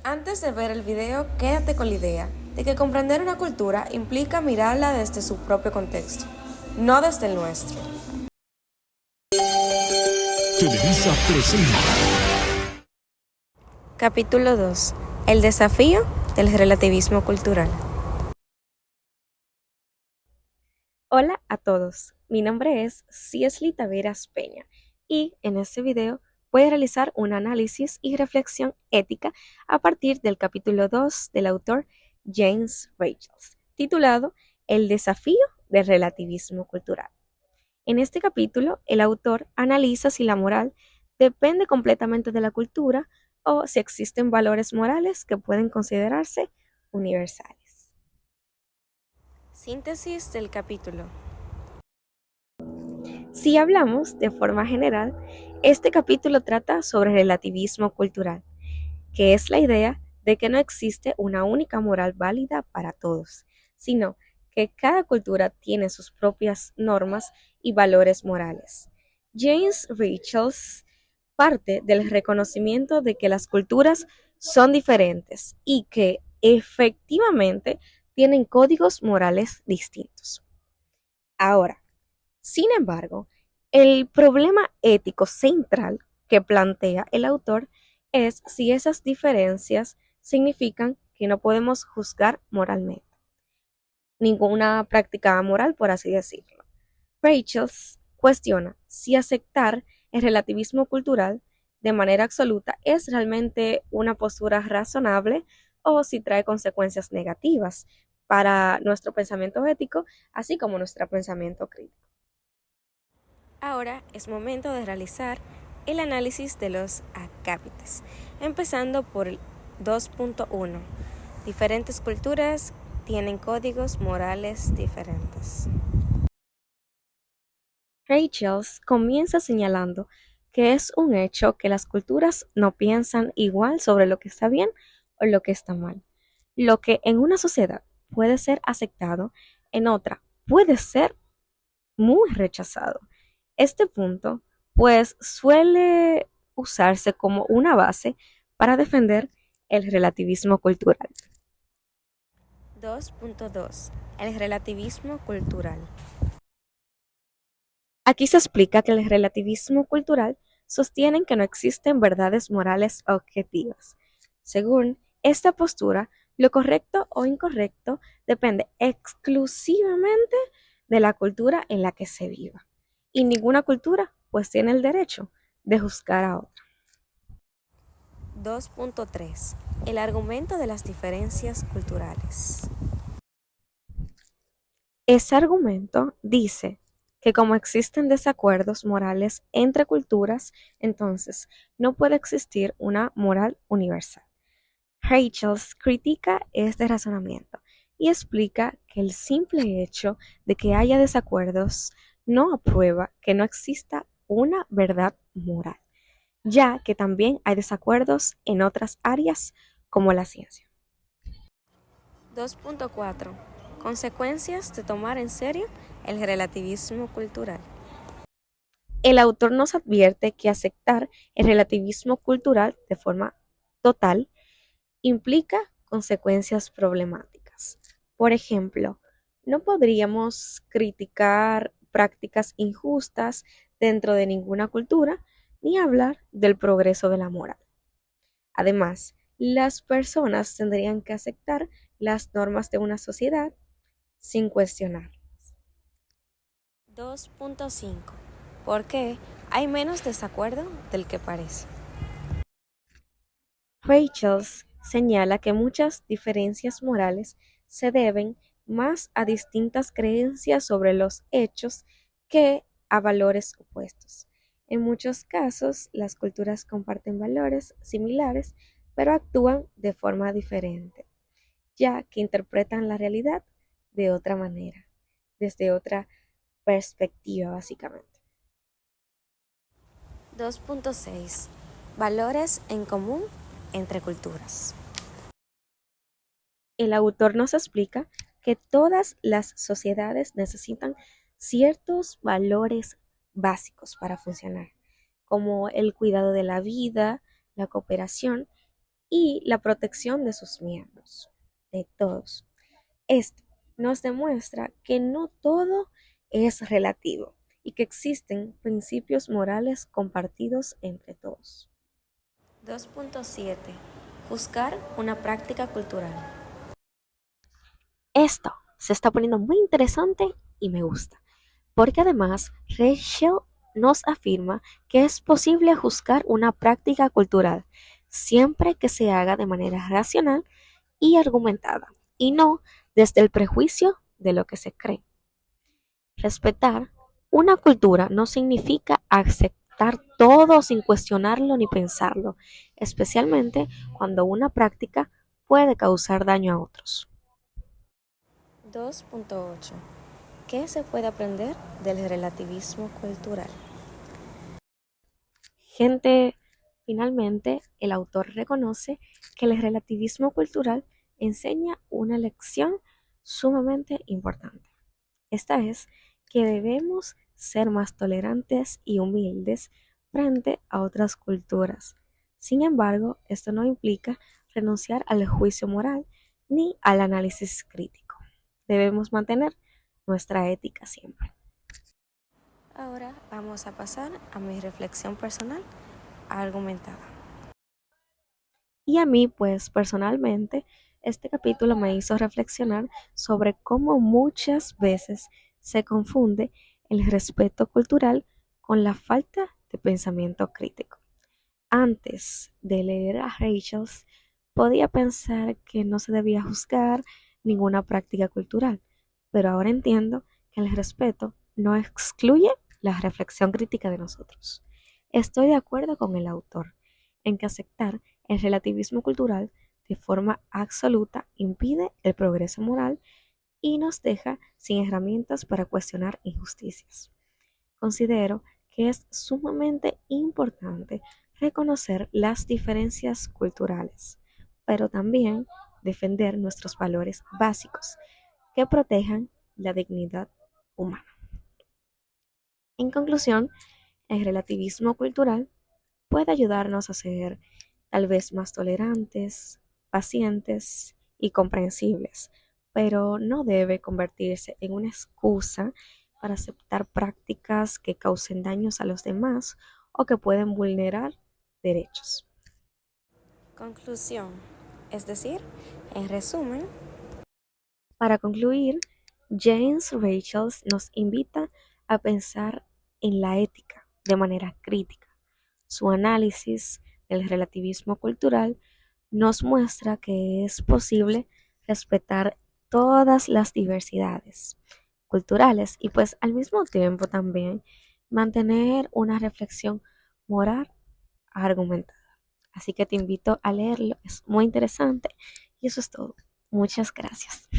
Antes de ver el video, quédate con la idea de que comprender una cultura implica mirarla desde su propio contexto, no desde el nuestro. Televisa presenta. Capítulo 2. El desafío del relativismo cultural. Hola a todos, mi nombre es Ciesley Taveras Peña y en este video voy a realizar un análisis y reflexión ética a partir del capítulo 2 del autor James Rachels, titulado El desafío del relativismo cultural. En este capítulo, el autor analiza si la moral depende completamente de la cultura o si existen valores morales que pueden considerarse universales. Síntesis del capítulo. Si hablamos de forma general, este capítulo trata sobre relativismo cultural, que es la idea de que no existe una única moral válida para todos, sino que cada cultura tiene sus propias normas y valores morales. James Rachels parte del reconocimiento de que las culturas son diferentes y que efectivamente tienen códigos morales distintos. Ahora, sin embargo, el problema ético central que plantea el autor es si esas diferencias significan que no podemos juzgar moralmente ninguna práctica moral, por así decirlo. Rachels cuestiona si aceptar el relativismo cultural de manera absoluta es realmente una postura razonable o si trae consecuencias negativas para nuestro pensamiento ético, así como nuestro pensamiento crítico. Ahora es momento de realizar el análisis de los acápites, empezando por el 2.1. Diferentes culturas tienen códigos morales diferentes. Rachels comienza señalando que es un hecho que las culturas no piensan igual sobre lo que está bien o lo que está mal. Lo que en una sociedad puede ser aceptado, en otra puede ser muy rechazado. Este punto, pues, suele usarse como una base para defender el relativismo cultural. 2.2. El relativismo cultural. Aquí se explica que el relativismo cultural sostiene que no existen verdades morales objetivas. Según esta postura, lo correcto o incorrecto depende exclusivamente de la cultura en la que se viva. Y ninguna cultura pues tiene el derecho de juzgar a otra. 2.3. El argumento de las diferencias culturales. Ese argumento dice que como existen desacuerdos morales entre culturas, entonces no puede existir una moral universal. Rachels critica este razonamiento y explica que el simple hecho de que haya desacuerdos no aprueba que no exista una verdad moral, ya que también hay desacuerdos en otras áreas como la ciencia. 2.4. Consecuencias de tomar en serio el relativismo cultural. El autor nos advierte que aceptar el relativismo cultural de forma total implica consecuencias problemáticas. Por ejemplo, no podríamos criticar prácticas injustas dentro de ninguna cultura ni hablar del progreso de la moral. Además, las personas tendrían que aceptar las normas de una sociedad sin cuestionar. 2.5. ¿Por qué hay menos desacuerdo del que parece? Rachels señala que muchas diferencias morales se deben más a distintas creencias sobre los hechos que a valores opuestos. En muchos casos, las culturas comparten valores similares, pero actúan de forma diferente, ya que interpretan la realidad de otra manera, desde otra perspectiva, básicamente. 2.6. Valores en común entre culturas. El autor nos explica que todas las sociedades necesitan ciertos valores básicos para funcionar, como el cuidado de la vida, la cooperación y la protección de sus miembros, de todos. Esto nos demuestra que no todo es relativo y que existen principios morales compartidos entre todos. 2.7. Juzgar una práctica cultural. Esto se está poniendo muy interesante y me gusta, porque además Rachel nos afirma que es posible juzgar una práctica cultural siempre que se haga de manera racional y argumentada, y no desde el prejuicio de lo que se cree. Respetar una cultura no significa aceptar todo sin cuestionarlo ni pensarlo, especialmente cuando una práctica puede causar daño a otros. 2.8. ¿Qué se puede aprender del relativismo cultural? Gente, finalmente, el autor reconoce que el relativismo cultural enseña una lección sumamente importante. Esta es que debemos ser más tolerantes y humildes frente a otras culturas. Sin embargo, esto no implica renunciar al juicio moral ni al análisis crítico. Debemos mantener nuestra ética siempre. Ahora vamos a pasar a mi reflexión personal argumentada. Y a mí, pues personalmente, este capítulo me hizo reflexionar sobre cómo muchas veces se confunde el respeto cultural con la falta de pensamiento crítico. Antes de leer a Rachel, podía pensar que no se debía juzgar ninguna práctica cultural, pero ahora entiendo que el respeto no excluye la reflexión crítica de nosotros. Estoy de acuerdo con el autor en que aceptar el relativismo cultural de forma absoluta impide el progreso moral y nos deja sin herramientas para cuestionar injusticias. Considero que es sumamente importante reconocer las diferencias culturales, pero también defender nuestros valores básicos que protejan la dignidad humana. En conclusión, el relativismo cultural puede ayudarnos a ser tal vez más tolerantes, pacientes y comprensibles, pero no debe convertirse en una excusa para aceptar prácticas que causen daños a los demás o que pueden vulnerar derechos. Conclusión, es decir, en resumen, para concluir, James Rachel nos invita a pensar en la ética de manera crítica. Su análisis del relativismo cultural nos muestra que es posible respetar todas las diversidades culturales y pues al mismo tiempo también mantener una reflexión moral argumentada. Así que te invito a leerlo, es muy interesante y eso es todo. Muchas gracias.